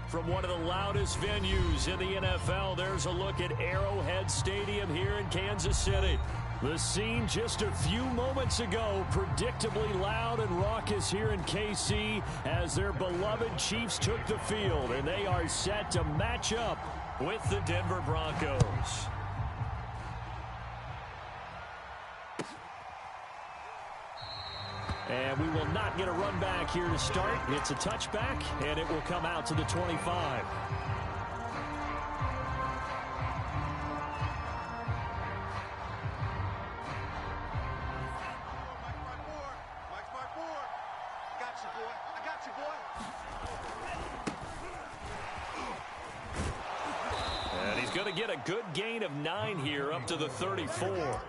From one of the loudest venues in the NFL, there's a look at Arrowhead Stadium here in Kansas City. The scene just a few moments ago, predictably loud and raucous here in KC as their beloved Chiefs took the field, and they are set to match up with the Denver Broncos. And we will not get a run back here to start. It's a touchback, and it will come out to the 25. And he's going to get a good gain of 9 here up to the 34.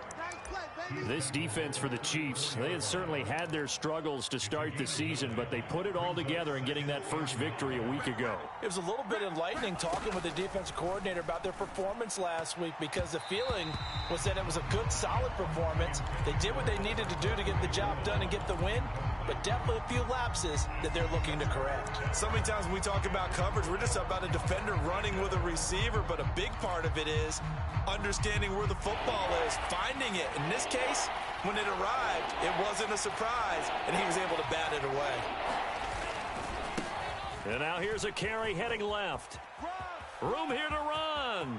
This defense for the Chiefs, they had certainly had their struggles to start the season, but they put it all together in getting that first victory a week ago. It was a little bit enlightening talking with the defensive coordinator about their performance last week, because the feeling was that it was a good, solid performance. They did what they needed to do to get the job done and get the win, but definitely a few lapses that they're looking to correct. So many times when we talk about coverage, we're just about a defender running with a receiver, but a big part of it is understanding where the football is, finding it. In this case, when it arrived, it wasn't a surprise, and he was able to bat it away. And now here's a carry heading left. Room here to run.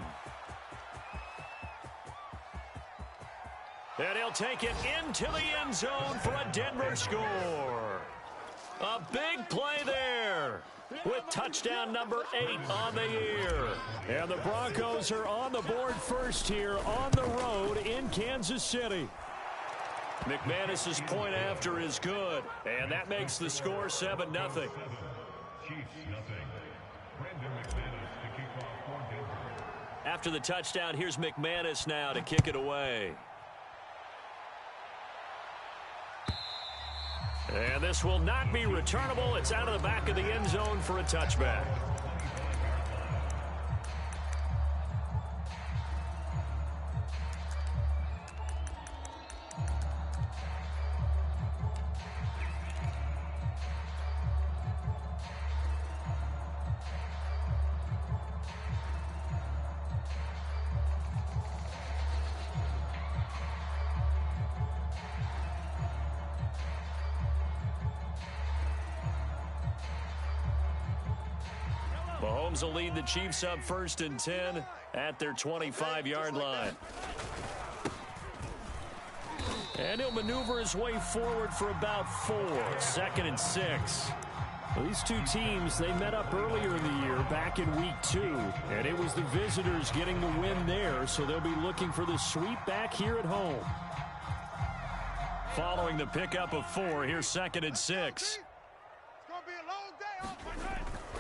And he'll take it into the end zone for a Denver score. A big play there with touchdown number 8 on the year. And the Broncos are on the board first here on the road in Kansas City. McManus's point after is good, and that makes the score 7-0. After the touchdown, here's McManus now to kick it away. And this will not be returnable. It's out of the back of the end zone for a touchback. Mahomes will lead the Chiefs up 1st and 10 at their 25-yard line. And he'll maneuver his way forward for about 4. 2nd and 6. Well, these two teams, they met up earlier in the year back in week 2. And it was the visitors getting the win there, so they'll be looking for the sweep back here at home. Following the pickup of 4, here's 2nd and 6.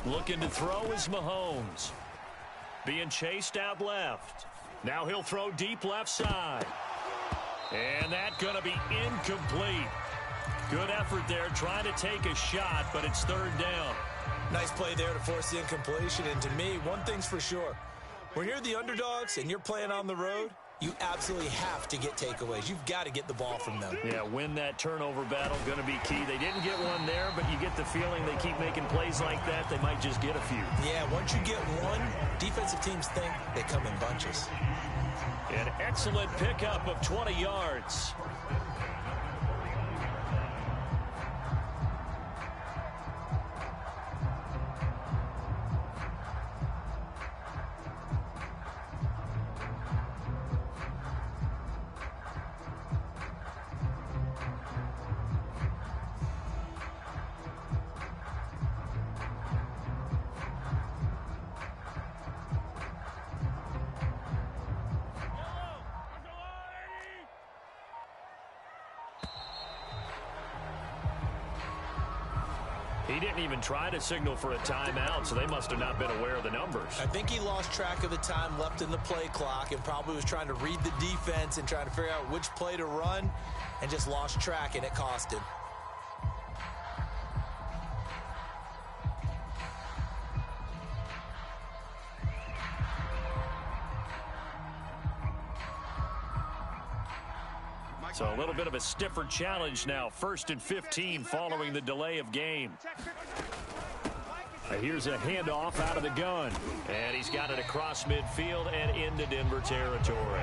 Looking to throw is Mahomes. Being chased out left. Now he'll throw deep left side. And that's going to be incomplete. Good effort there trying to take a shot, but it's 3rd down. Nice play there to force the incompletion. And to me, one thing's for sure. When you're the underdogs and you're playing on the road, you absolutely have to get takeaways. You've got to get the ball from them. Yeah, win that turnover battle, going to be key. They didn't get one there, but you get the feeling they keep making plays like that, they might just get a few. Yeah, once you get one, defensive teams think they come in bunches. An excellent pickup of 20 yards. He didn't even try to signal for a timeout, so they must have not been aware of the numbers. I think he lost track of the time left in the play clock and probably was trying to read the defense and trying to figure out which play to run and just lost track, and it cost him. So a little bit of a stiffer challenge now. 1st and 15 following the delay of game. Here's a handoff out of the gun. And he's got it across midfield and into Denver territory.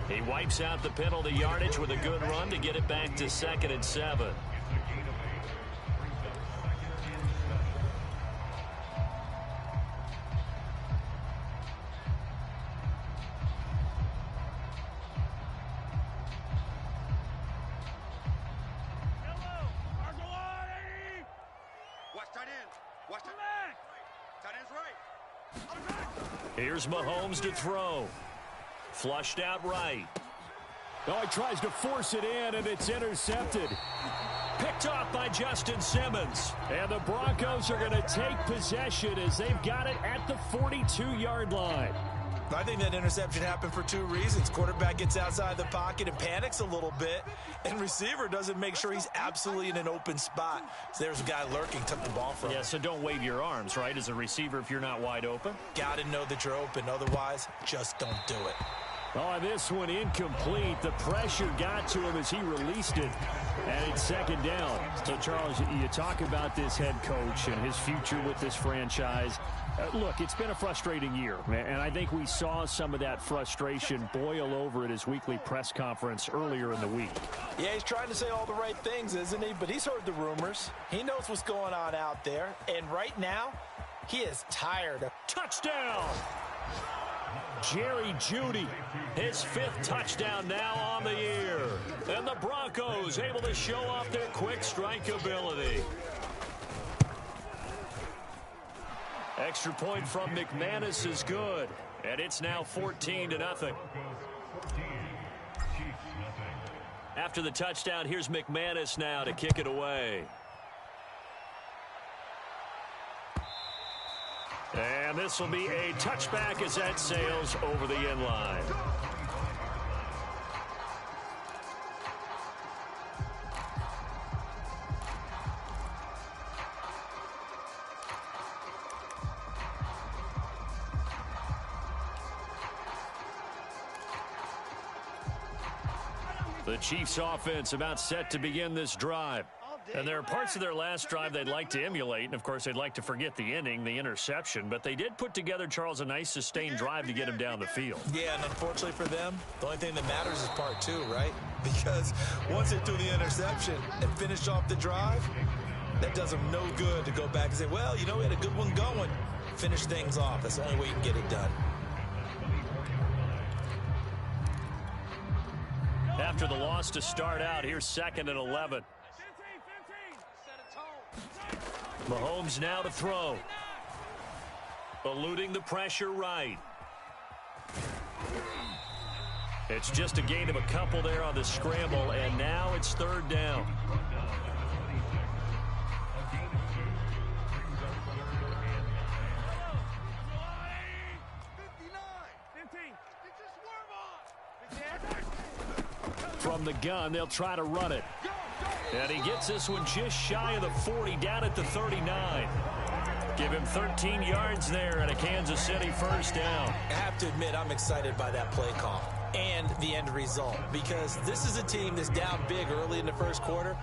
He wipes out the penalty yardage with a good run to get it back to 2nd and 7. Here's Mahomes to throw. Flushed out right. Oh, he tries to force it in, and it's intercepted. Picked off by Justin Simmons. And the Broncos are going to take possession as they've got it at the 42-yard line. I think that interception happened for 2 reasons. Quarterback gets outside the pocket and panics a little bit, and receiver doesn't make sure he's absolutely in an open spot. So there's a guy lurking, took the ball from him. Yeah, so don't wave your arms, right, as a receiver if you're not wide open. Got to know that you're open. Otherwise, just don't do it. Oh, this one incomplete. The pressure got to him as he released it, and it's 2nd down. So, Charles, you talk about this head coach and his future with this franchise. Look, it's been a frustrating year, and I think we saw some of that frustration boil over at his weekly press conference earlier in the week. Yeah, he's trying to say all the right things, isn't he? But he's heard the rumors. He knows what's going on out there, and right now, he is tired. Touchdown! Jerry Jeudy, his 5th touchdown now on the year. And the Broncos able to show off their quick strike ability. Extra point from McManus is good. And it's now 14-0. After the touchdown, here's McManus now to kick it away. And this will be a touchback as that sails over the end line. The Chiefs offense about set to begin this drive. And there are parts of their last drive they'd like to emulate, and of course they'd like to forget the inning, the interception, but they did put together, Charles, a nice sustained drive to get him down the field. Yeah, and unfortunately for them, the only thing that matters is part 2, right? Because once they threw the interception and finished off the drive, that does them no good to go back and say, well, you know, we had a good one going. Finish things off. That's the only way you can get it done. After the loss to start out, here's 2nd and 11. Mahomes now to throw. Eluding the pressure right. It's just a gain of a couple there on the scramble, and now it's 3rd down. From the gun, they'll try to run it. And he gets this one just shy of the 40, down at the 39. Give him 13 yards there and a Kansas City 1st down. I have to admit, I'm excited by that play call and the end result, because this is a team that's down big early in the 1st quarter,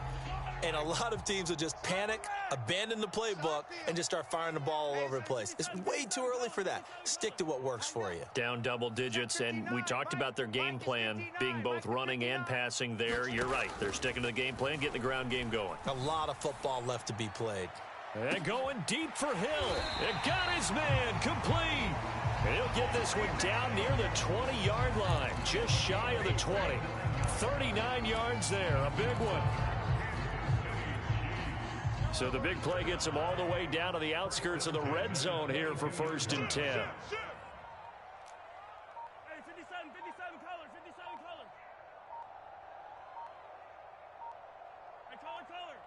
and a lot of teams will just panic, abandon the playbook, and just start firing the ball all over the place. It's way too early for that. Stick to what works for you. Down double digits, and we talked about their game plan being both running and passing there. You're right. They're sticking to the game plan, getting the ground game going. A lot of football left to be played. And going deep for Hill. It got his man complete. And he'll get this one down near the 20-yard line, just shy of the 20. 39 yards there, a big one. So the big play gets him all the way down to the outskirts of the red zone here for 1st and 10. Hey, 57 color, 57 color. Hey, color.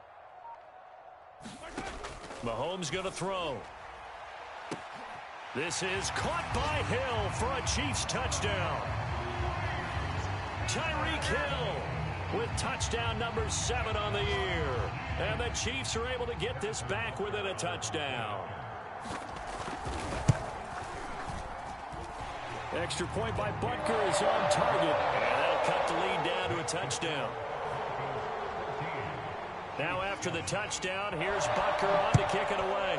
Mahomes going to throw. This is caught by Hill for a Chiefs touchdown. Tyreek Hill with touchdown number 7 on the year. And the Chiefs are able to get this back within a touchdown. Extra point by Butker is on target. And that'll cut the lead down to a touchdown. Now after the touchdown, here's Butker on to kick it away.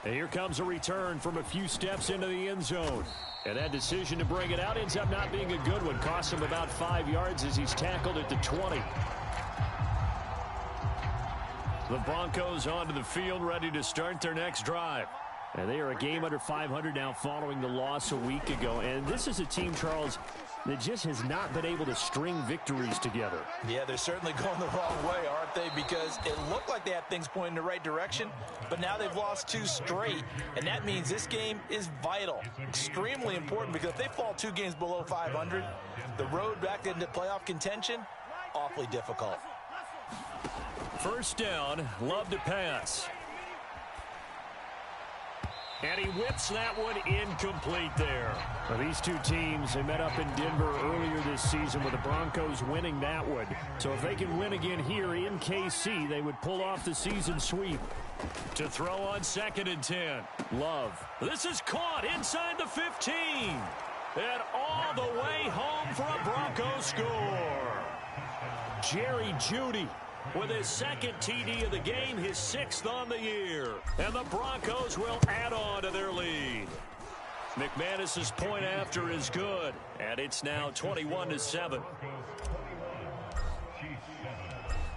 And here comes a return from a few steps into the end zone. And that decision to bring it out ends up not being a good one. Costs him about 5 yards as he's tackled at the 20. The Broncos onto the field, ready to start their next drive. And they are a game under 500 now following the loss a week ago. And this is a team, Charles, that just has not been able to string victories together. Yeah, they're certainly going the wrong way, aren't they? Because it looked like they had things pointing in the right direction, but now they've lost 2 straight. And that means this game is vital, extremely important, because if they fall 2 games below 500, the road back into playoff contention, awfully difficult. First down, Love to pass. And he whips that one incomplete there. Well, these two teams, they met up in Denver earlier this season with the Broncos winning that one. So if they can win again here in KC, they would pull off the season sweep. To throw on 2nd and 10. Love. This is caught inside the 15. And all the way home for a Broncos score. Jerry Jeudy with his 2nd TD of the game, his 6th on the year. And the Broncos will add on to their lead. McManus's point after is good. And it's now 21-7.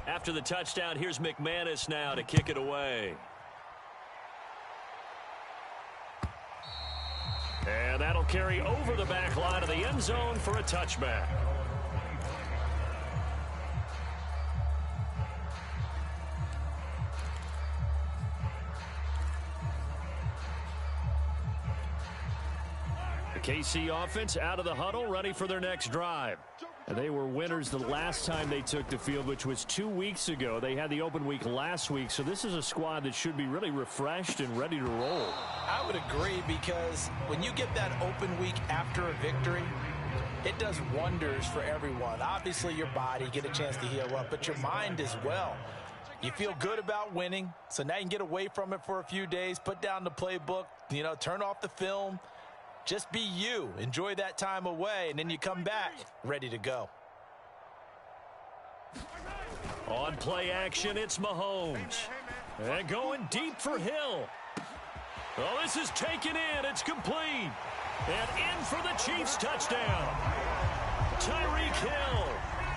After the touchdown, here's McManus now to kick it away. And that'll carry over the back line of the end zone for a touchback. KC offense out of the huddle, ready for their next drive. And they were winners the last time they took the field, which was 2 weeks ago. They had the open week last week, so this is a squad that should be really refreshed and ready to roll. I would agree, because when you get that open week after a victory, it does wonders for everyone. Obviously, your body, get a chance to heal up, but your mind as well. You feel good about winning, so now you can get away from it for a few days, put down the playbook, turn off the film. Just be you. Enjoy that time away, and then you come back ready to go. On play action, it's Mahomes. And going deep for Hill. Oh, this is taken in. It's complete. And in for the Chiefs touchdown. Tyreek Hill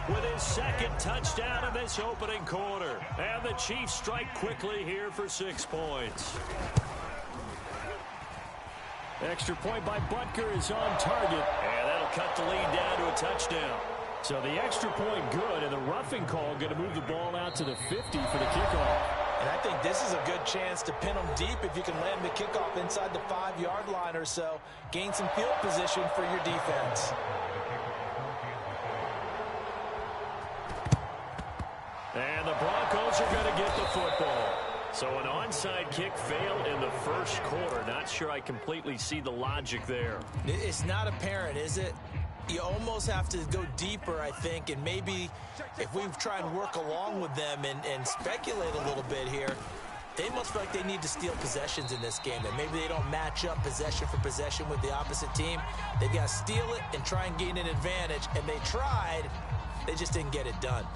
with his 2nd touchdown in this opening quarter. And the Chiefs strike quickly here for 6 points. Extra point by Butker is on target. And that'll cut the lead down to a touchdown. So the extra point good, and the roughing call going to move the ball out to the 50 for the kickoff. And I think this is a good chance to pin them deep if you can land the kickoff inside the 5-yard line or so. Gain some field position for your defense. And the Broncos are going to get the football. So an onside kick failed in the first quarter. Not sure I completely see the logic there. It's not apparent, is it? You almost have to go deeper, I think, and maybe if we try and work along with them and speculate a little bit here, they must feel like they need to steal possessions in this game, and maybe they don't match up possession for possession with the opposite team. They've got to steal it and try and gain an advantage, and they tried. They just didn't get it done.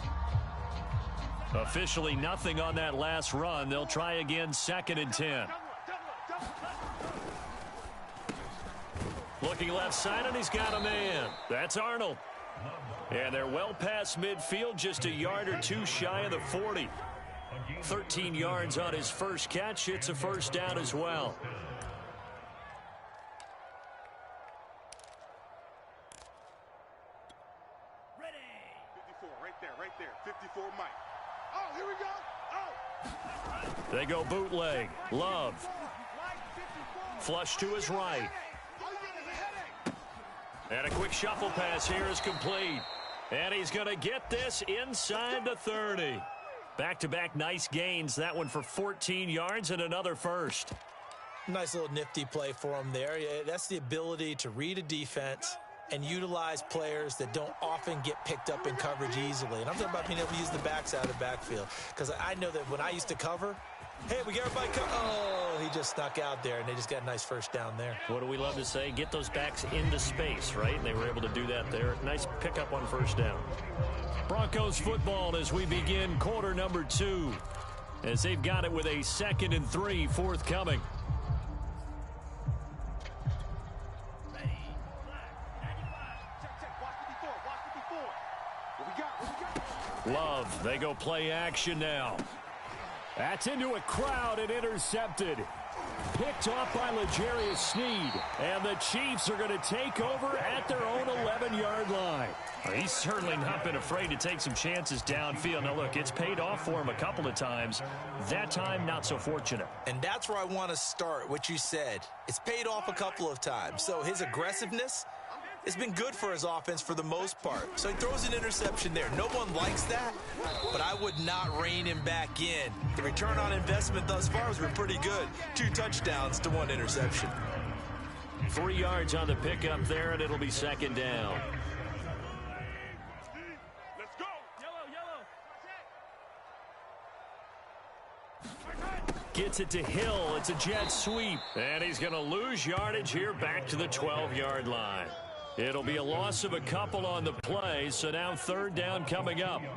Officially nothing on that last run. They'll try again, 2nd and 10. Looking left side, and he's got a man. That's Arnold. And they're well past midfield, just a yard or 2 shy of the 40. 13 yards on his first catch. It's a first down as well. Ready. 54, right there. 54, Mike. Oh, here we go. Oh. They go bootleg. Love. Flush to his right. And a quick shuffle pass here is complete. And he's going to get this inside the 30. Back-to-back nice gains. That one for 14 yards and another first. Nice little nifty play for him there. That's the ability to read a defense and utilize players that don't often get picked up in coverage easily. And I'm talking about being able to use the backs out of the backfield. Because I know that when I used to cover, hey, we got everybody cover. Oh, he just snuck out there, and they just got a nice first down there. What do we love to say? Get those backs into space, right? And they were able to do that there. Nice pickup on first down. Broncos football as we begin quarter number 2. As they've got it with a 2nd and 3 forthcoming. Love, they go play action now. That's into a crowd and intercepted. Picked off by L'Jarius Sneed. And the Chiefs are going to take over at their own 11-yard line. He's certainly not been afraid to take some chances downfield. Now, look, it's paid off for him a couple of times. That time, not so fortunate. And that's where I want to start, what you said. It's paid off a couple of times. So his aggressiveness has been good for his offense for the most part. So he throws an interception there. No one likes that, but I would not rein him back in. The return on investment thus far has been pretty good. 2 touchdowns to 1 interception. 3 yards on the pickup there, and it'll be second down. Let's go. Gets it to Hill. It's a jet sweep. And he's going to lose yardage here back to the 12-yard line. It'll be a loss of a couple on the play, so now third down coming up. You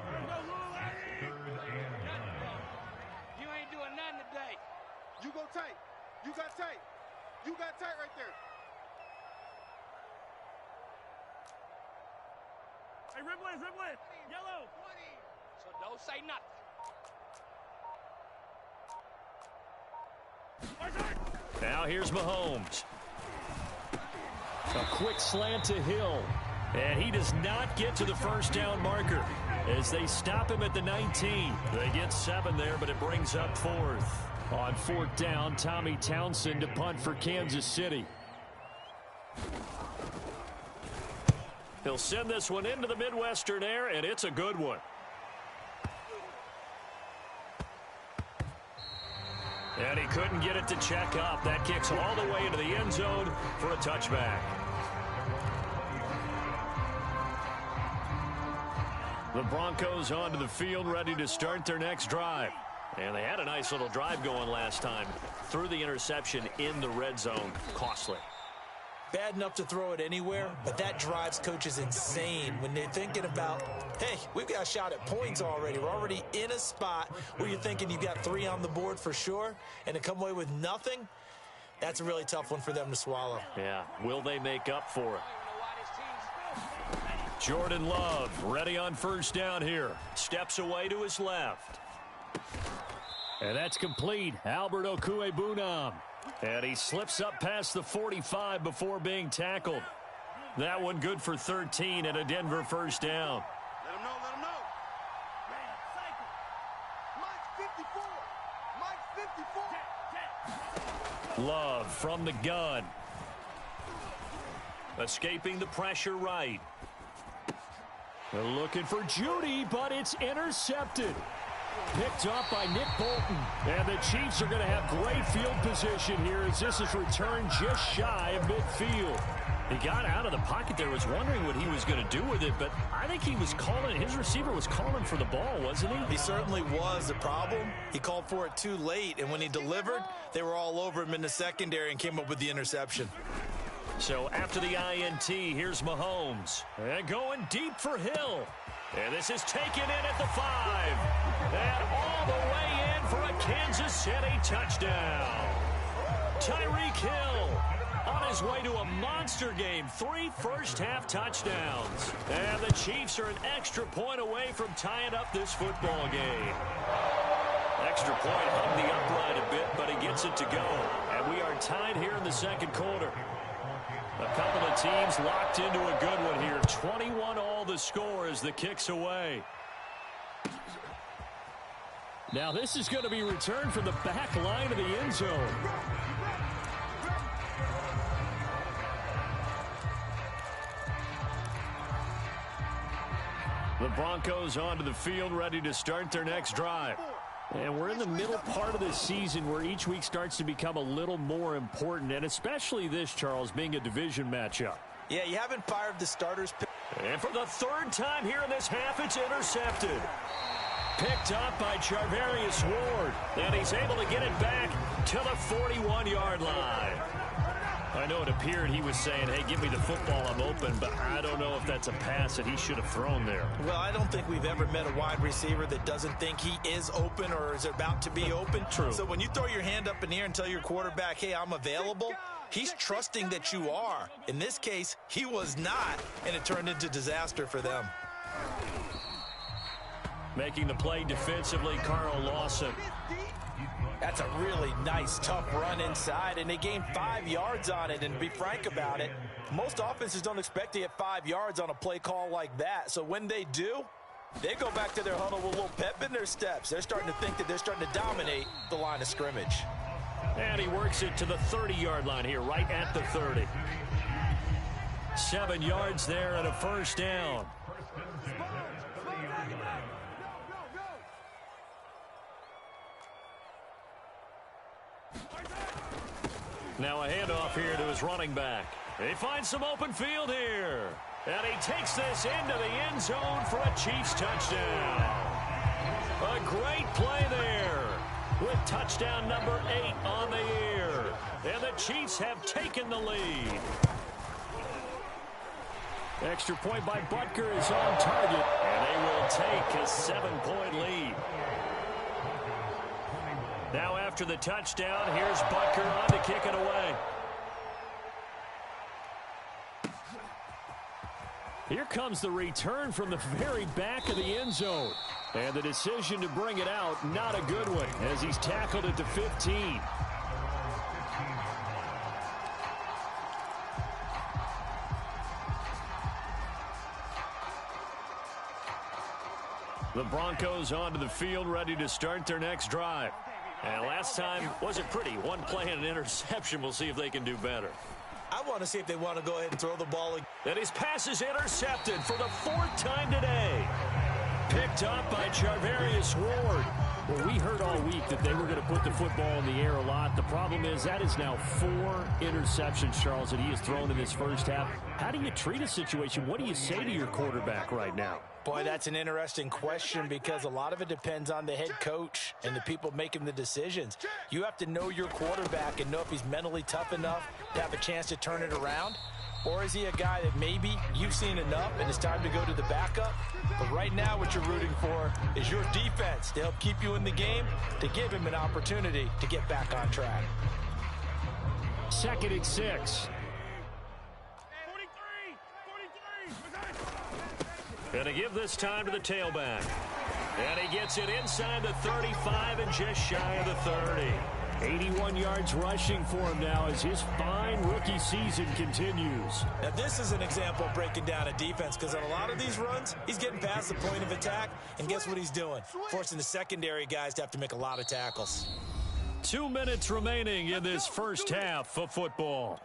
ain't doing nothing today. You go tight. You got tight. You got tight right there. Hey, Riblin, yellow. So don't say nothing. Now here's Mahomes. A quick slant to Hill. And he does not get to the first down marker as they stop him at the 19. They get 7 there, but it brings up 4th. On 4th down, Tommy Townsend to punt for Kansas City. He'll send this one into the Midwestern air, and it's a good one. And he couldn't get it to check up. That kicks all the way into the end zone for a touchback. The Broncos onto the field, ready to start their next drive. And they had a nice little drive going last time. Threw the interception in the red zone. Costly. Bad enough to throw it anywhere, but that drives coaches insane when they're thinking about, hey, we've got a shot at points already. We're already in a spot where you're thinking you've got 3 on the board for sure, and to come away with nothing, that's a really tough one for them to swallow. Yeah, will they make up for it? Jordan Love ready on first down here. Steps away to his left. And that's complete. Albert Okwuegbunam. And he slips up past the 45 before being tackled. That one good for 13 and a Denver first down. Let him know, let him know. Mike's 54. Love from the gun. Escaping the pressure right. They're looking for Judy, but it's intercepted. Picked off by Nick Bolton. And the Chiefs are going to have great field position here as this is returned just shy of midfield. He got out of the pocket there, was wondering what he was going to do with it, but I think he was calling, his receiver was calling for the ball, wasn't he? He certainly was. The problem, he called for it too late, and when he delivered, they were all over him in the secondary and came up with the interception. So after the INT, here's Mahomes. And going deep for Hill. And this is taken in at the 5. And all the way in for a Kansas City touchdown. Tyreek Hill on his way to a monster game. 3 first-half touchdowns. And the Chiefs are an extra point away from tying up this football game. Extra point hung the upright a bit, but he gets it to go. And we are tied here in the second quarter. A couple of teams locked into a good one here. 21-all the score as the kick's away. Now this is going to be returned from the back line of the end zone. The Broncos onto the field, ready to start their next drive. And we're in the middle part of the season where each week starts to become a little more important, and especially this, Charles, being a division matchup. Yeah, you haven't fired the starters. And for the 3rd time here in this half, it's intercepted. Picked up by Charvarius Ward. And he's able to get it back to the 41-yard line. I know it appeared he was saying, hey, give me the football, I'm open, but I don't know if that's a pass that he should have thrown there. Well, I don't think we've ever met a wide receiver that doesn't think he is open or is about to be open. True. So when you throw your hand up in the air and tell your quarterback, hey, I'm available, he's trusting that you are. In this case, he was not, and it turned into disaster for them. Making the play defensively, Carl Lawson. That's a really nice, tough run inside, and they gained 5 yards on it. And to be frank about it, most offenses don't expect to get 5 yards on a play call like that. So when they do, they go back to their huddle with a little pep in their steps. They're starting to think that they're starting to dominate the line of scrimmage. And he works it to the 30-yard line here, right at the 30. 7 yards there and a first down. Now a handoff here to his running back. He finds some open field here. And he takes this into the end zone for a Chiefs touchdown. A great play there with touchdown number 8 on the year. And the Chiefs have taken the lead. Extra point by Butker is on target. And they will take a 7-point lead. Now after the touchdown, here's Butker on to kick it away. Here comes the return from the very back of the end zone. And the decision to bring it out, not a good one, as he's tackled at the 15. The Broncos onto the field, ready to start their next drive. And last time wasn't pretty. One play and an interception. We'll see if they can do better. I want to see if they want to go ahead and throw the ball again. And his pass is intercepted for the 4th time today. Picked up by Charvarius Ward. Well, we heard all week that they were going to put the football in the air a lot. The problem is that is now 4 interceptions, Charles, that he has thrown in this first half. How do you treat a situation? What do you say to your quarterback right now? Boy, that's an interesting question because a lot of it depends on the head coach and the people making the decisions. You have to know your quarterback and know if he's mentally tough enough to have a chance to turn it around. Or is he a guy that maybe you've seen enough and it's time to go to the backup? But right now what you're rooting for is your defense to help keep you in the game, to give him an opportunity to get back on track. 2nd and 6. And to give this time to the tailback. And he gets it inside the 35 and just shy of the 30. 81 yards rushing for him now as his fine rookie season continues. Now this is an example of breaking down a defense because on a lot of these runs, he's getting past the point of attack, and guess what he's doing? Forcing the secondary guys to have to make a lot of tackles. 2 minutes remaining in this first half of football.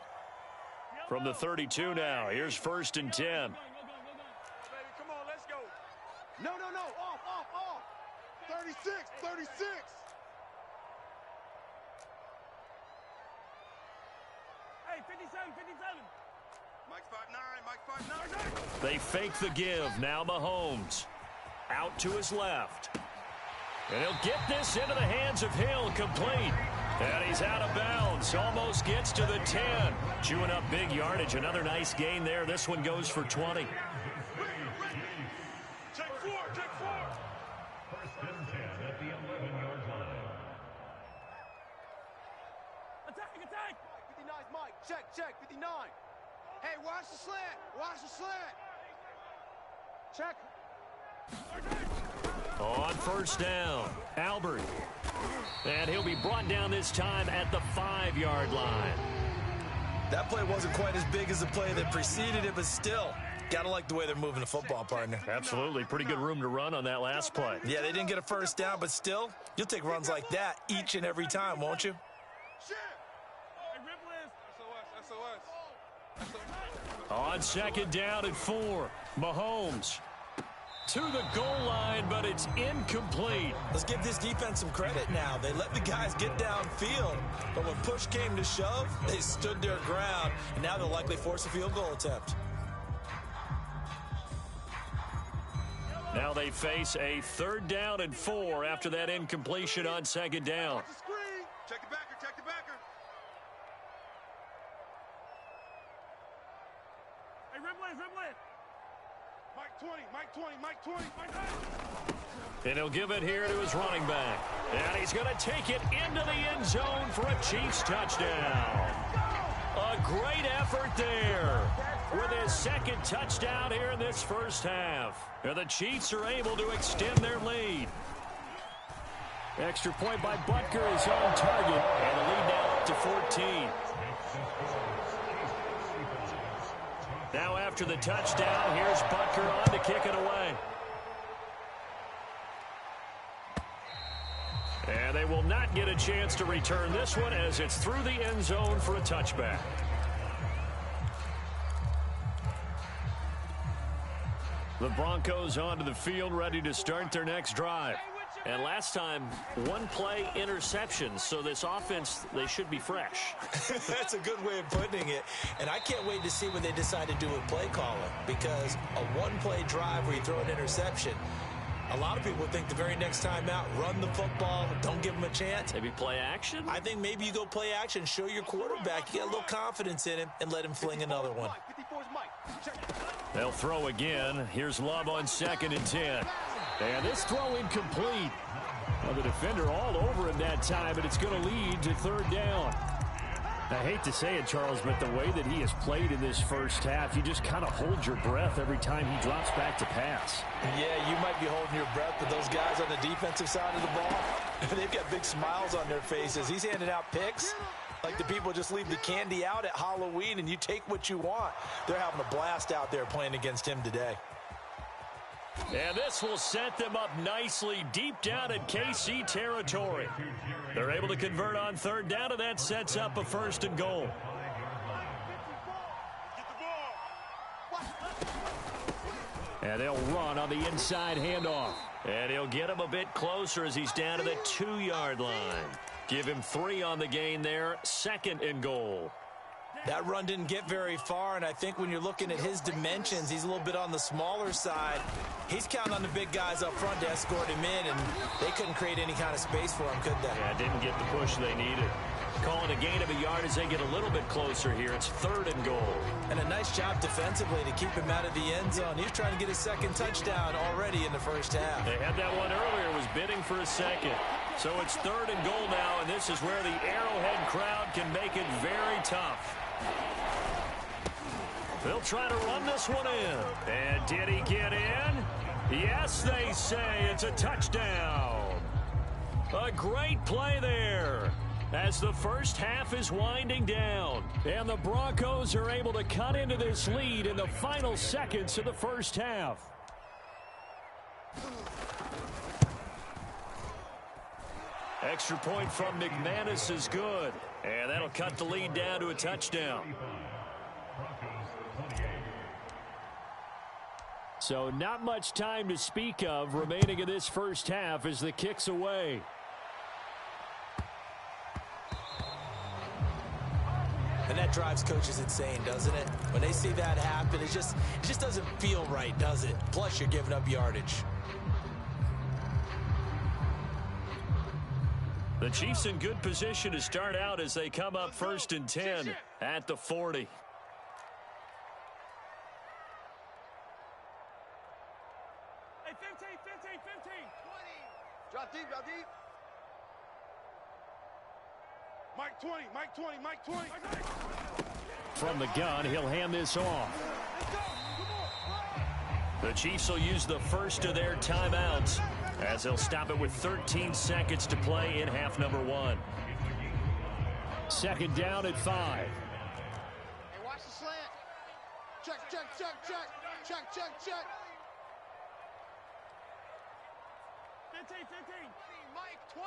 From the 32 now, here's 1st and 10. No, off. 36. Hey, 57. Mike's 5'9", They fake the give. Now Mahomes out to his left. And he'll get this into the hands of Hill, complete. And he's out of bounds. Almost gets to the 10. Chewing up big yardage. Another nice gain there. This one goes for 20. Check four. Attack. 59's Mike. Check. 59. Hey, watch the slant. Check. On 1st down, Albert. And he'll be brought down this time at the 5-yard line. That play wasn't quite as big as the play that preceded it, but still, got to like the way they're moving the football, partner. Absolutely. Pretty good room to run on that last play. Yeah, they didn't get a first down, but still, you'll take runs like that each and every time, won't you? On 2nd down and 4, Mahomes to the goal line, but it's incomplete. Let's give this defense some credit now. They let the guys get downfield, but when push came to shove, they stood their ground, and now they'll likely force a field goal attempt. Now they face a 3rd down and 4 after that incompletion on 2nd down. Check the backer. Hey, Rimley. Mike 20. And he'll give it here to his running back. And he's going to take it into the end zone for a Chiefs touchdown. A great effort there. with his second touchdown here in this first half. And the Chiefs are able to extend their lead. Extra point by Butker is on target. And the lead now up to 14. Now after the touchdown, here's Butker on to kick it away. And they will not get a chance to return this one as it's through the end zone for a touchback. The Broncos onto the field, ready to start their next drive. And last time, one play interception, so this offense, they should be fresh. That's a good way of putting it. And I can't wait to see what they decide to do with play calling, because a one-play drive where you throw an interception, a lot of people think the very next time out, run the football, don't give them a chance. Maybe play action? I think maybe you go play action, show your quarterback, you get a little confidence in him, and let him fling another one. They'll throw again. Here's Love on 2nd and 10. And this throw incomplete. Well, the defender all over him that time, but it's going to lead to 3rd down. I hate to say it, Charles, but the way that he has played in this first half, you just kind of hold your breath every time he drops back to pass. Yeah, you might be holding your breath, but those guys on the defensive side of the ball, they've got big smiles on their faces. He's handing out picks like the people just leave the candy out at Halloween and you take what you want. They're having a blast out there playing against him today. And this will set them up nicely deep down in KC territory. They're able to convert on 3rd down, and that sets up a 1st and goal. And they'll run on the inside handoff. And he'll get him a bit closer as he's down to the 2-yard line. Give him 3 on the gain there, 2nd and goal. That run didn't get very far, and I think when you're looking at his dimensions, he's a little bit on the smaller side. He's counting on the big guys up front to escort him in, and they couldn't create any kind of space for him, could they? Yeah, didn't get the push they needed. Calling a gain of a yard as they get a little bit closer here. It's 3rd and goal. And a nice job defensively to keep him out of the end zone. He was trying to get his 2nd touchdown already in the first half. They had that one earlier, was bidding for a 2nd. So it's 3rd and goal now, and this is where the Arrowhead crowd can make it very tough. They'll try to run this one in. And did he get in? Yes, they say it's a touchdown. A great play there as the first half is winding down. And the Broncos are able to cut into this lead in the final seconds of the first half. Extra point from McManus is good. And that'll cut the lead down to a touchdown. So not much time to speak of remaining in this first half as the kick's away. And that drives coaches insane, doesn't it? When they see that happen, it just doesn't feel right, does it? Plus, you're giving up yardage. The Chiefs in good position to start out as they come up 1st and 10 at the 40. Hey, 15, 15, 15. 20. Drop deep, drop deep. Mike 20, Mike 20, Mike 20. From the gun, he'll hand this off. The Chiefs will use the first of their timeouts as they'll stop it with 13 seconds to play in half number 1. 2nd down at 5. Hey, watch the slant. Check, check, check, check. Check, check, check. 15, 15. Mike 20.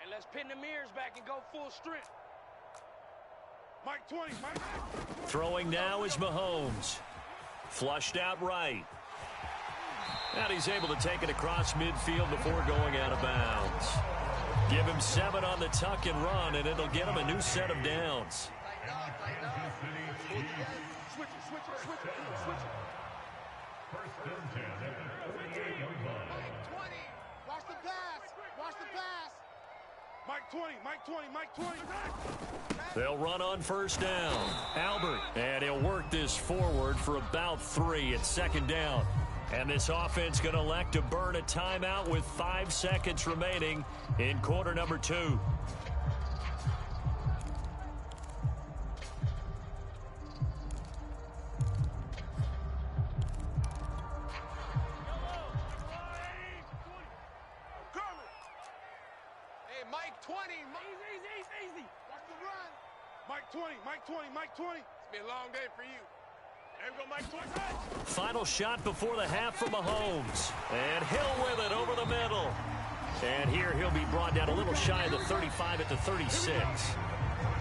And let's pin the mirrors back and go full strength. Mike 20, Mike. Throwing now is Mahomes. Flushed out right. And he's able to take it across midfield before going out of bounds. Give him 7 on the tuck and run, and it'll get him a new set of downs. Switch it, switch it, switch it, switch it. Mike 20. Watch the pass. Watch the pass. Mike 20, Mike 20, Mike 20. They'll run on 1st down. Albert, and he'll work this forward for about 3 at 2nd down. And this offense going to elect to burn a timeout with 5 seconds remaining in quarter number 2. 20, Mike 20, Mike 20. It's been a long day for you. There we go, Mike 20. Final shot before the half from Mahomes. And Hill with it over the middle. And here he'll be brought down a little shy of the 35 at the 36.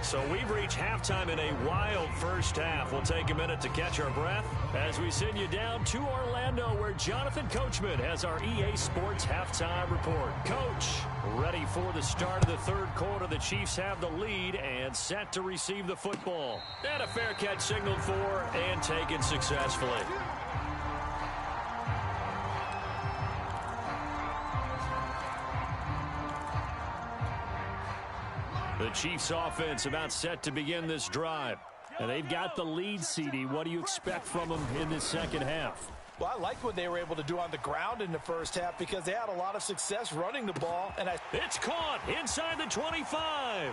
So we've reached halftime in a wild first half. We'll take a minute to catch our breath as we send you down to Orlando, where Jonathan Coachman has our EA Sports halftime report. Coach, ready for the start of the third quarter. The Chiefs have the lead and set to receive the football. And a fair catch signaled for and taken successfully. The Chiefs offense about set to begin this drive. And they've got the lead, CD. What do you expect from them in this second half? Well, I like what they were able to do on the ground in the first half because they had a lot of success running the ball. And It's caught inside the 25.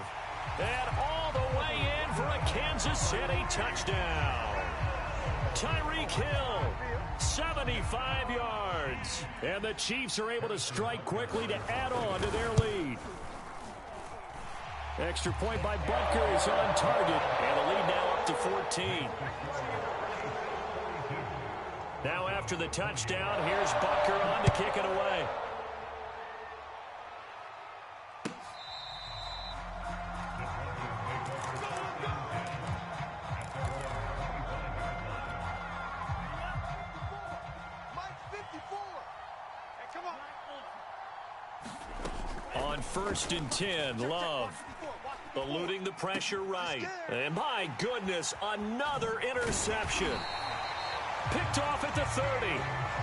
And all the way in for a Kansas City touchdown. Tyreek Hill, 75 yards. And the Chiefs are able to strike quickly to add on to their lead. Extra point by Butker is on target, and the lead now up to 14. Now after the touchdown, here's Butker on to kick it away. On 1st and 10, Love eluding the pressure right. And my goodness, another interception. Picked off at the 30.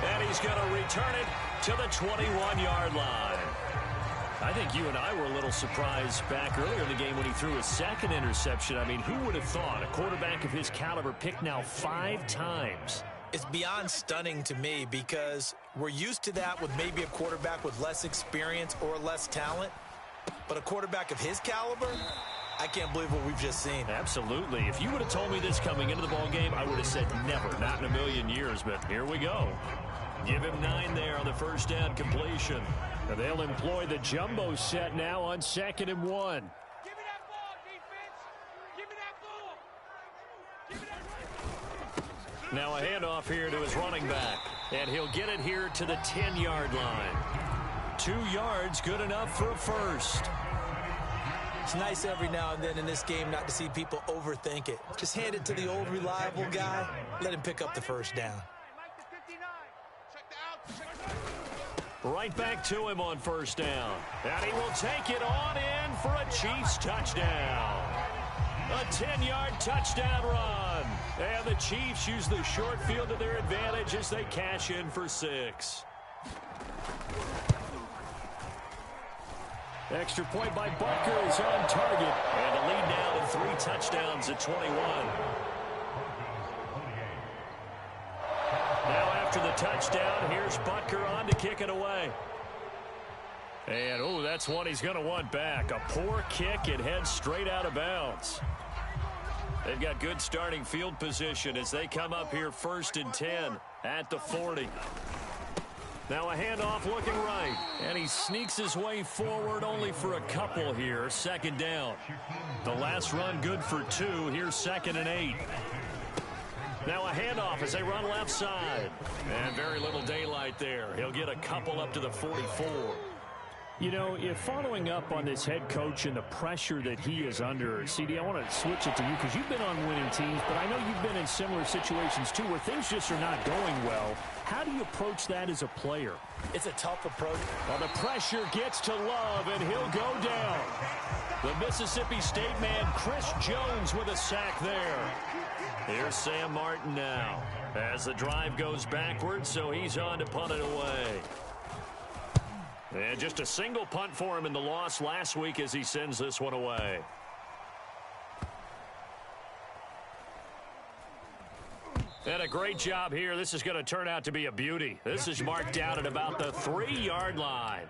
And he's going to return it to the 21-yard line. I think you and I were a little surprised back earlier in the game when he threw his second interception. I mean, who would have thought a quarterback of his caliber picked now 5 times? it's beyond stunning to me because we're used to that with maybe a quarterback with less experience or less talent. But a quarterback of his caliber, I can't believe what we've just seen. Absolutely. If you would have told me this coming into the ballgame, I would have said never, not in a million years. But here we go. Give him 9 there on the first down completion. And they'll employ the jumbo set now on 2nd and 1. Give me that ball, defense. Give me that ball. Give me that. Now a handoff here to his running back. And he'll get it here to the 10-yard line. 2 yards, good enough for a first. It's nice every now and then in this game not to see people overthink it. Just hand it to the old reliable guy. Let him pick up the first down. Right back to him on first down. And he will take it on in for a Chiefs touchdown. A 10-yard touchdown run. And the Chiefs use the short field to their advantage as they cash in for 6. Extra point by Butker is on target. And the lead now to 3 touchdowns at 21. Now after the touchdown, here's Butker on to kick it away. And, oh, that's one he's going to want back. A poor kick. It heads straight out of bounds. They've got good starting field position as they come up here 1st and 10 at the 40. Now a handoff looking right. And he sneaks his way forward only for a couple here. 2nd down. The last run good for 2. Here's 2nd and 8. Now a handoff as they run left side. And very little daylight there. He'll get a couple up to the 44. You know, if following up on this head coach and the pressure that he is under, CD, I want to switch it to you because you've been on winning teams, but I know you've been in similar situations too where things just are not going well. How do you approach that as a player? It's a tough approach. Well, the pressure gets to Love, and he'll go down. The Mississippi State man, Chris Jones, with a sack there. Here's Sam Martin now as the drive goes backwards, so he's on to punt it away. And just a single punt for him in the loss last week as he sends this one away. And a great job here. This is going to turn out to be a beauty. This is marked down at about the 3-yard line.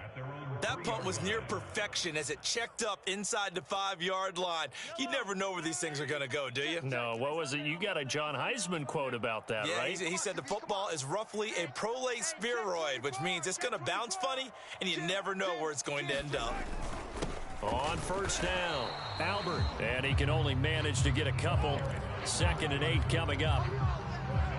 That punt was near perfection as it checked up inside the 5-yard line. You never know where these things are going to go, do you? No, what was it? You got a John Heisman quote about that, yeah, right? He said the football is roughly a prolate spheroid, which means it's going to bounce funny, and you never know where it's going to end up. On first down, Albert. And he can only manage to get a couple. 2nd and 8 coming up.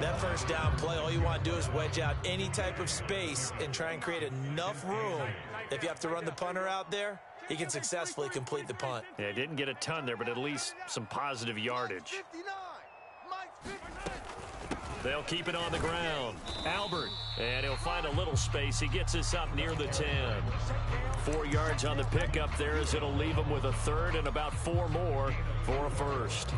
That first down play, all you want to do is wedge out any type of space and try and create enough room. If you have to run the punter out there, he can successfully complete the punt. Yeah, didn't get a ton there, but at least some positive yardage. They'll keep it on the ground. Albert, and he'll find a little space. He gets us up near the 10. 4 yards on the pickup there as it'll leave him with a 3rd and about 4 more for a first.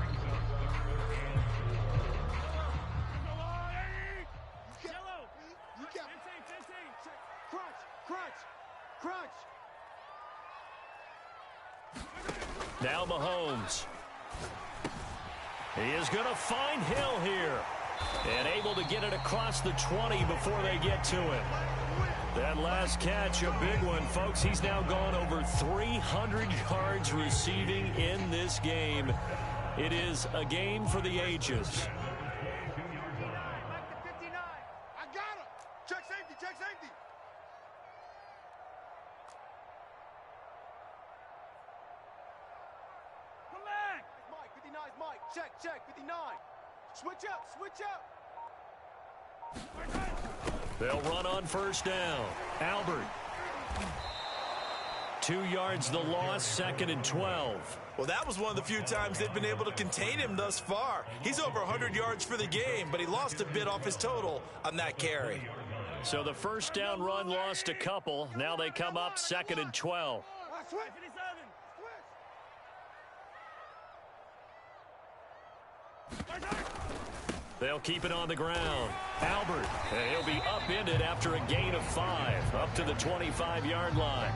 Now Mahomes. He is going to find Hill here. And able to get it across the 20 before they get to it. That last catch, a big one, folks. He's now gone over 300 yards receiving in this game. It is a game for the ages. I got him. Check safety, check safety. Come back. Mike, 59 is Mike. Check, 59. Switch up, switch up. They'll run on first down. Albert. 2 yards the loss, 2nd and 12. Well, that was one of the few times they've been able to contain him thus far. He's over 100 yards for the game, but he lost a bit off his total on that carry. So the first down run lost a couple. Now they come up 2nd and 12. Switch. 57. They'll keep it on the ground. Albert, and he'll be upended after a gain of 5, up to the 25-yard line.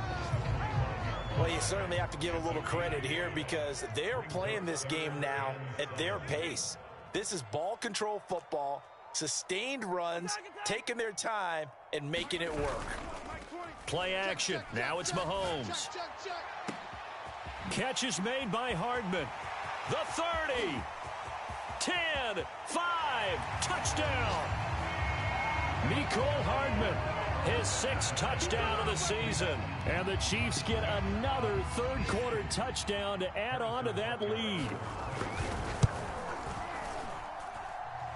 Well, you certainly have to give a little credit here because they are playing this game now at their pace. This is ball control football, sustained runs, taking their time, and making it work. Play action. Now it's Mahomes. Catch is made by Hardman. The 30. 10, 5, touchdown. Mecole Hardman, his 6th touchdown of the season. And the Chiefs get another third-quarter touchdown to add on to that lead.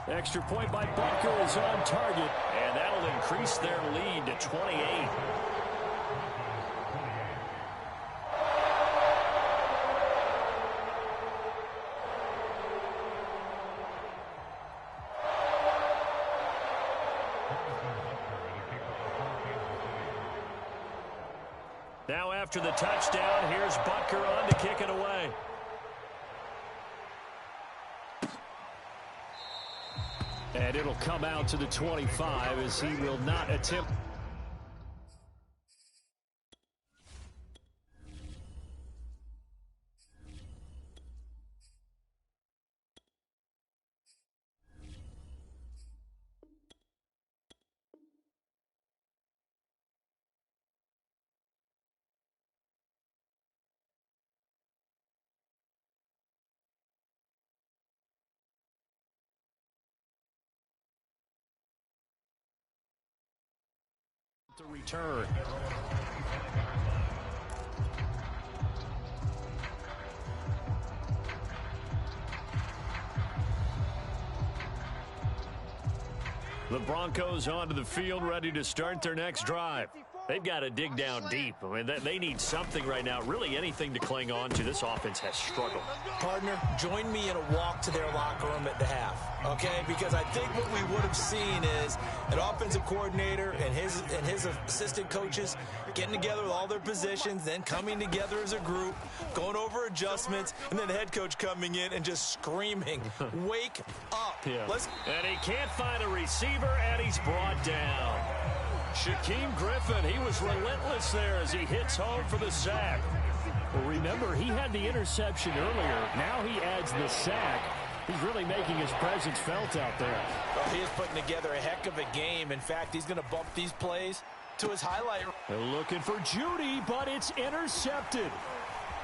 Extra point by Butker is on target, and that'll increase their lead to 28. Now after the touchdown, here's Butker on to kick it away. And it'll come out to the 25 as he will not attempt. To return. The Broncos onto the field, ready to start their next drive. They've got to dig down deep. I mean, they need something right now, really anything to cling on to. This offense has struggled. Partner, join me in a walk to their locker room at the half, okay? Because I think what we would have seen is an offensive coordinator and his assistant coaches getting together with all their positions, then coming together as a group, going over adjustments, and then the head coach coming in and just screaming, wake up. Yeah. And he can't find a receiver, and he's brought down. Shaquem Griffin, he was relentless there as he hits home for the sack. Well, remember, he had the interception earlier. Now he adds the sack. He's really making his presence felt out there. Well, he is putting together a heck of a game. In fact, he's going to bump these plays to his highlight. They're looking for Judy, but it's intercepted.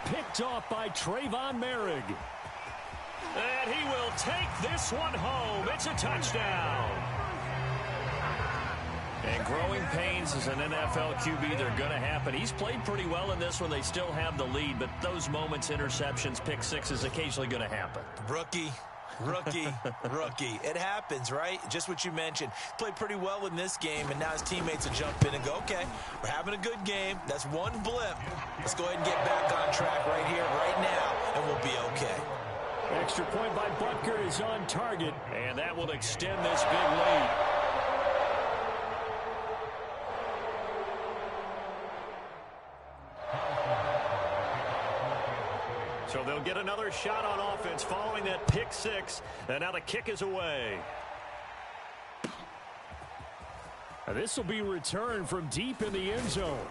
Picked off by Trayvon Merrick. And he will take this one home. It's a touchdown. And growing pains as an NFL QB, they're going to happen. He's played pretty well in this one. They still have the lead, but those moments, interceptions, pick six is occasionally going to happen. Rookie. It happens, right? Just what you mentioned. Played pretty well in this game, and now his teammates will jump in and go, okay, we're having a good game. That's one blip. Let's go ahead and get back on track right here, right now, and we'll be okay. Extra point by Butker is on target, and that will extend this big lead. So they'll get another shot on offense following that pick six, and now the kick is away. This will be returned from deep in the end zone.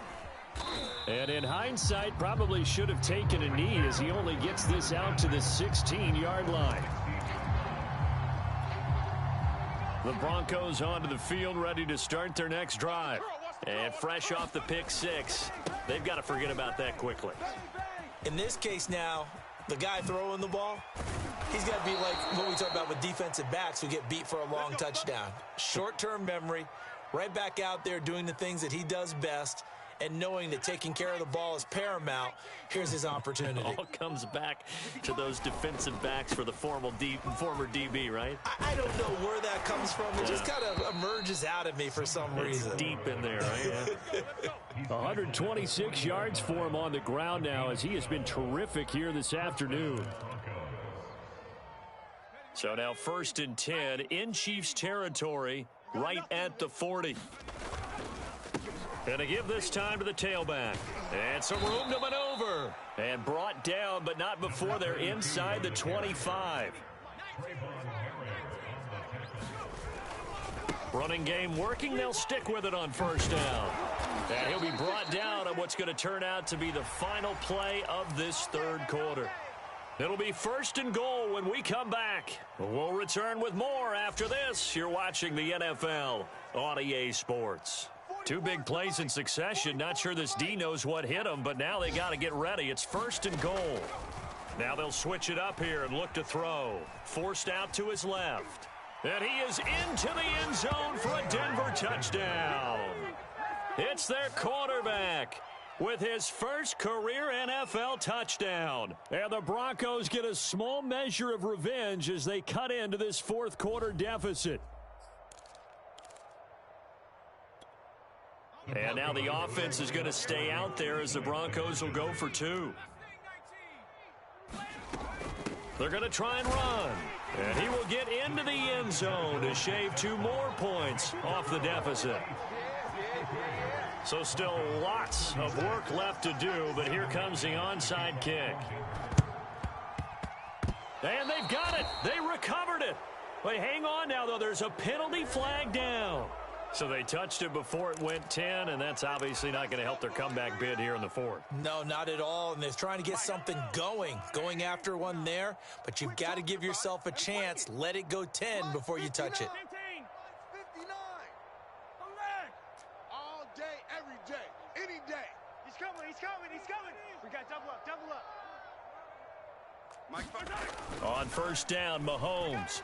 And in hindsight, probably should have taken a knee as he only gets this out to the 16-yard line. The Broncos onto the field, ready to start their next drive. And fresh off the pick six, they've got to forget about that quickly. In this case now, the guy throwing the ball, he's got to be like what we talk about with defensive backs who get beat for a long touchdown. Short-term memory, right back out there doing the things that he does best, and knowing that taking care of the ball is paramount. Here's his opportunity. It all comes back to those defensive backs for the former DB, right? I don't know where that comes from. It just kind of emerges out of me for some reason. It's deep in there, right? 126 yards for him on the ground now as he has been terrific here this afternoon. So now 1st and 10 in Chiefs territory, right at the 40. Going to give this time to the tailback. And some room to maneuver. And brought down, but not before they're inside the 25. Running game working. They'll stick with it on 1st down. And he'll be brought down on what's going to turn out to be the final play of this 3rd quarter. It'll be 1st and goal when we come back. We'll return with more after this. You're watching the NFL on EA Sports. 2 big plays in succession. Not sure this D knows what hit him, but now they got to get ready. It's 1st and goal. Now they'll switch it up here and look to throw. Forced out to his left. And he is into the end zone for a Denver touchdown. It's their quarterback with his first career NFL touchdown. And the Broncos get a small measure of revenge as they cut into this 4th quarter deficit. And now the offense is going to stay out there as the Broncos will go for 2. They're going to try and run. And he will get into the end zone to shave 2 more points off the deficit. So still lots of work left to do, but here comes the onside kick. And they've got it. They recovered it. But hang on now, though. There's a penalty flag down. So they touched it before it went 10, and that's obviously not going to help their comeback bid here in the 4th. No, not at all, and they're trying to get something going after one there, but you've got to give yourself a chance. Let it go 10 before you touch it. 59. All day, every day, any day. He's coming. We got double up. Mike, On 1st down, Mahomes.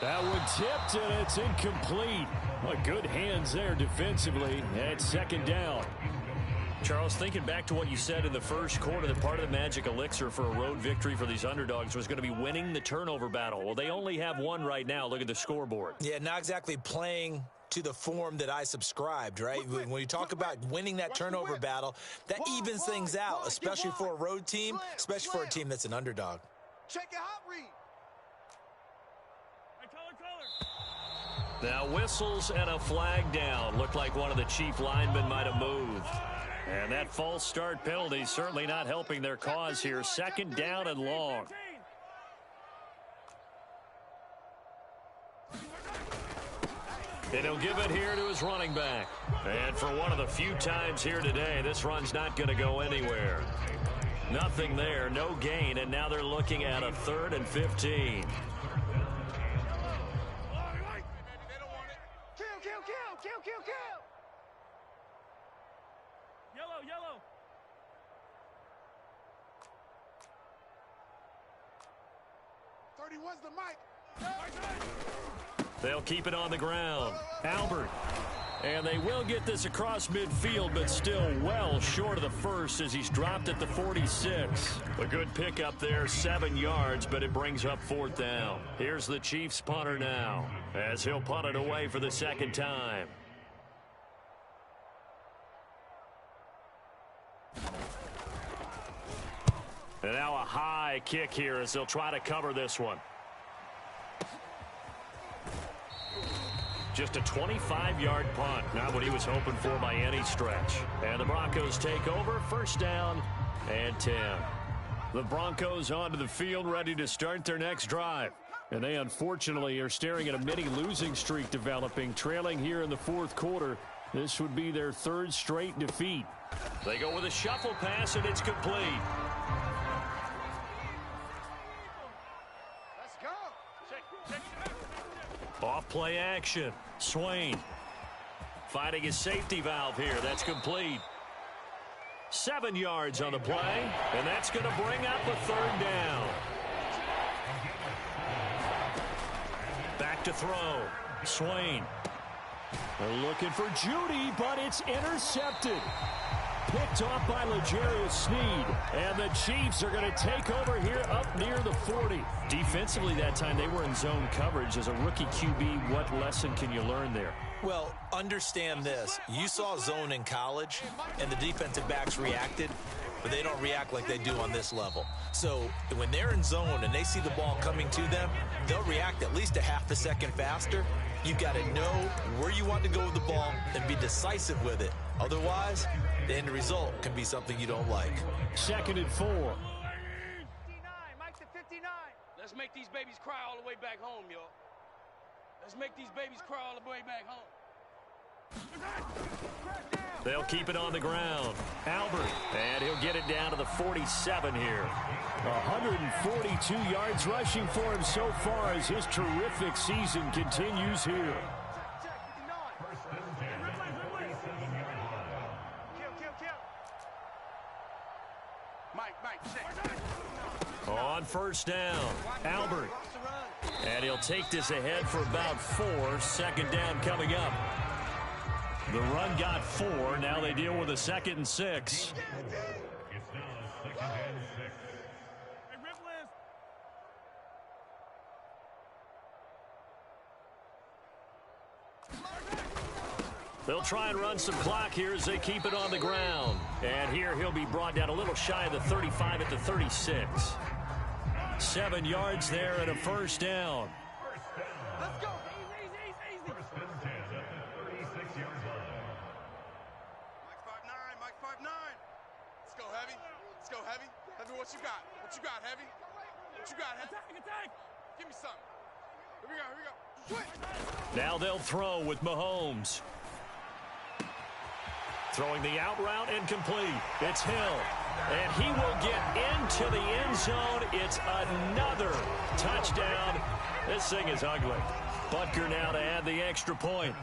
That one tipped, and it's incomplete. Well, good hands there defensively. And 2nd down. Charles, thinking back to what you said in the 1st quarter, that part of the magic elixir for a road victory for these underdogs was going to be winning the turnover battle. Well, they only have 1 right now. Look at the scoreboard. Yeah, not exactly playing to the form that I subscribed, right? When you talk about winning that turnover battle, that evens things out, especially for a road team, especially for a team that's an underdog. check your hot read. Now whistles and a flag down. Looked like one of the Chief linemen might have moved. And that false start penalty certainly not helping their cause here. 2nd down and long. And he'll give it here to his running back. And for one of the few times here today, this run's not going to go anywhere. Nothing there, no gain, and now they're looking at a 3rd and 15. Kill. Yellow. 31's the mic. They'll keep it on the ground. Albert. And they will get this across midfield, but still well short of the first as he's dropped at the 46. A good pickup there, 7 yards, but it brings up 4th down. Here's the Chiefs punter now as he'll punt it away for the second time. And now a high kick here as they'll try to cover this one. Just a 25-yard punt. Not what he was hoping for by any stretch. And the Broncos take over. 1st down and 10. The Broncos onto the field ready to start their next drive. And they unfortunately are staring at a mini losing streak developing, trailing here in the 4th quarter. This would be their 3rd straight defeat. They go with a shuffle pass and it's complete. Let's go. Off play action. Swain finding his safety valve here. That's complete. 7 yards on the play, and that's going to bring up a 3rd down. Back to throw. Swain. They're looking for Judy, but it's intercepted. Picked off by L'Jarius Sneed. And the Chiefs are going to take over here up near the 40. Defensively that time, they were in zone coverage. As a rookie QB, what lesson can you learn there? Well, understand this. You saw zone in college, and the defensive backs reacted, but they don't react like they do on this level. So when they're in zone and they see the ball coming to them, they'll react at least a half a second faster. You've got to know where you want to go with the ball and be decisive with it. Otherwise, the end result can be something you don't like. 2nd and 4. 59, Mike to 59. Let's make these babies cry all the way back home, y'all. Let's make these babies cry all the way back home. They'll keep it on the ground. Albert, and he'll get it down to the 47 here. 142 yards rushing for him so far as his terrific season continues here. On 1st down, Albert. And he'll take this ahead for about 4. 2nd down coming up. The run got 4. Now they deal with a 2nd and 6. They'll try and run some clock here as they keep it on the ground. And here he'll be brought down a little shy of the 35 at the 36. 7 yards there and a 1st down. Let's go. Easy. Mike 5'9", Mike 5'9". Let's go, Heavy. Let's go, Heavy. Heavy, what you got? What you got, Heavy? What you got, Heavy? Attack. Give me something. Here we go. Switch. Now they'll throw with Mahomes. Throwing the out route incomplete. It's Hill. And he will get into the end zone. It's another touchdown. This thing is ugly. Butker now to add the extra point.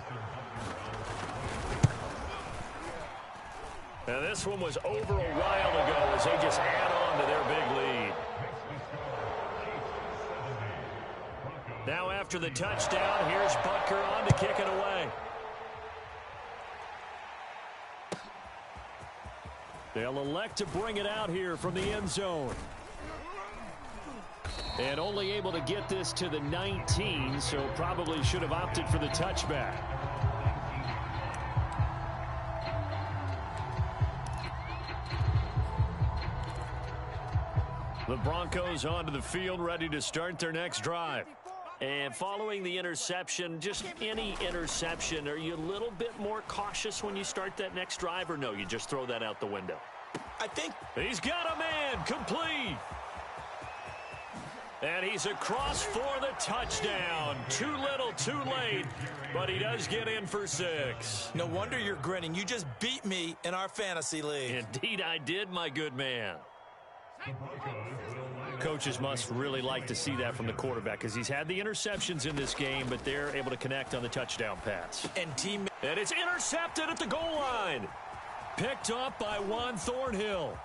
And this one was over a while ago as they just add on to their big lead. Now after the touchdown, here's Butker on to kick it away. They'll elect to bring it out here from the end zone. And only able to get this to the 19, so probably should have opted for the touchback. The Broncos onto the field, ready to start their next drive. And following the interception, just any interception, are you a little bit more cautious when you start that next drive, or no, you just throw that out the window? I think he's got a man complete. And he's across for the touchdown. Too little, too late, but he does get in for 6. no wonder you're grinning. You just beat me in our fantasy league. Indeed I did, my good man. Coaches must really like to see that from the quarterback because he's had the interceptions in this game, but they're able to connect on the touchdown pass. And it's intercepted at the goal line. Picked up by Juan Thornhill.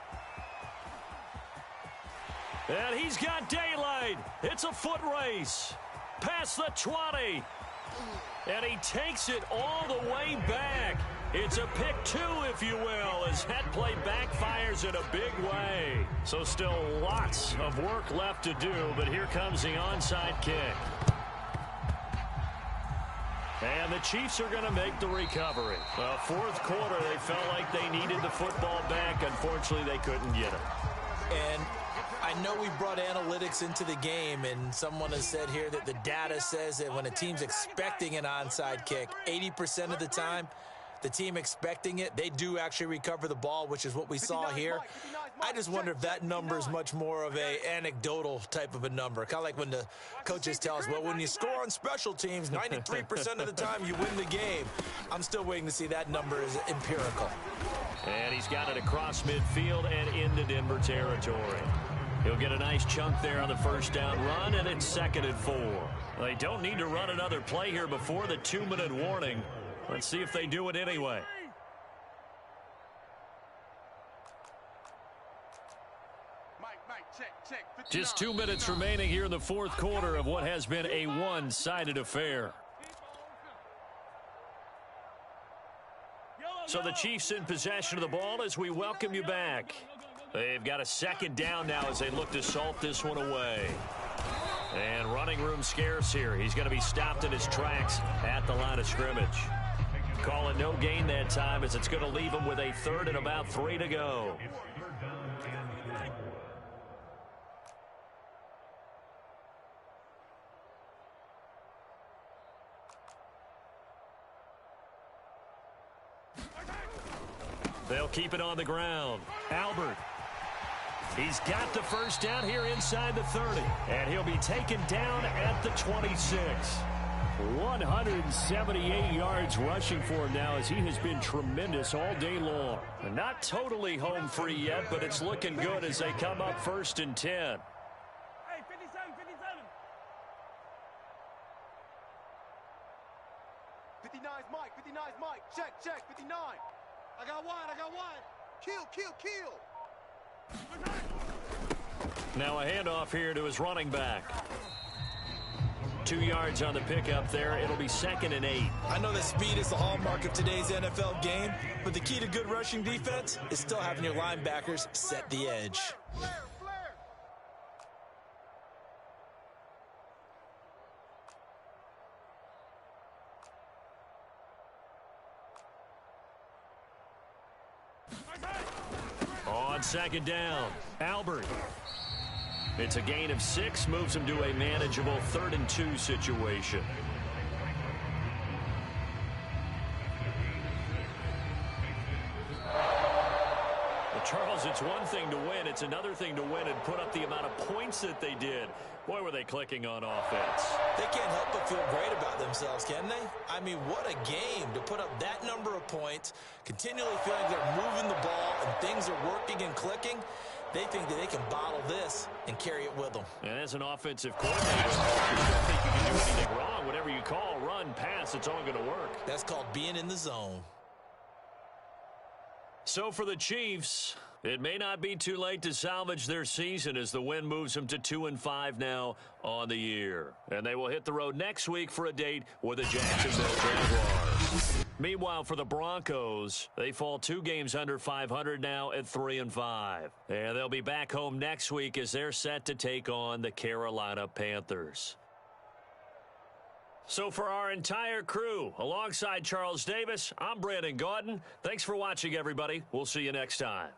And he's got daylight. It's a foot race. Past the 20. And he takes it all the way back. It's a pick two, if you will, as that play backfires in a big way. So still lots of work left to do, but here comes the onside kick. And the Chiefs are going to make the recovery. Well, fourth quarter, they felt like they needed the football back. Unfortunately, they couldn't get it. And I know we brought analytics into the game, and someone has said here that the data says that when a team's expecting an onside kick, 80% of the time, the team expecting it, they do actually recover the ball, which is what we saw here. I just wonder if that number is much more of a anecdotal type of a number. Kind of like when the coaches tell us, well, when you score on special teams, 93% of the time you win the game. I'm still waiting to see that number is empirical. And he's got it across midfield and into Denver territory. He'll get a nice chunk there on the first down run, and it's 2nd and 4. They don't need to run another play here before the 2-minute warning. Let's see if they do it anyway. Just 2 minutes remaining here in the fourth quarter of what has been a one-sided affair. So the Chiefs in possession of the ball as we welcome you back. They've got a 2nd down now as they look to salt this one away. And running room scarce here. He's going to be stopped in his tracks at the line of scrimmage. Call it no gain that time as it's going to leave him with a 3rd and about 3 to go. They'll keep it on the ground. Albert. He's got the first down here inside the 30. And he'll be taken down at the 26. 178 yards rushing for him now as he has been tremendous all day long. Not totally home free yet, but it's looking good as they come up 1st and 10. Hey, 57, 57. 59's Mike, 59's Mike. Check, 59. I got wide. Kill. Now a handoff here to his running back. 2 yards on the pickup there. It'll be 2nd and 8. I know that speed is the hallmark of today's NFL game, but the key to good rushing defense is still having your linebackers set the edge. Flare. On 2nd down, Albert. It's a gain of 6, moves him to a manageable 3rd and 2 situation. Well, Charles, it's one thing to win. It's another thing to win and put up the amount of points that they did. Boy, were they clicking on offense. They can't help but feel great about themselves, can they? I mean, what a game to put up that number of points, continually feeling they're moving the ball and things are working and clicking. They think that they can bottle this and carry it with them. And as an offensive coordinator, you don't think you can do anything wrong. Whatever you call, run, pass, it's all going to work. That's called being in the zone. So for the Chiefs, it may not be too late to salvage their season as the win moves them to 2-5 now on the year. And they will hit the road next week for a date with the Jacksonville Jaguars. Meanwhile, for the Broncos, they fall 2 games under 500 now at 3-5. And they'll be back home next week as they're set to take on the Carolina Panthers. So for our entire crew, alongside Charles Davis, I'm Brandon Gaudin. Thanks for watching, everybody. We'll see you next time.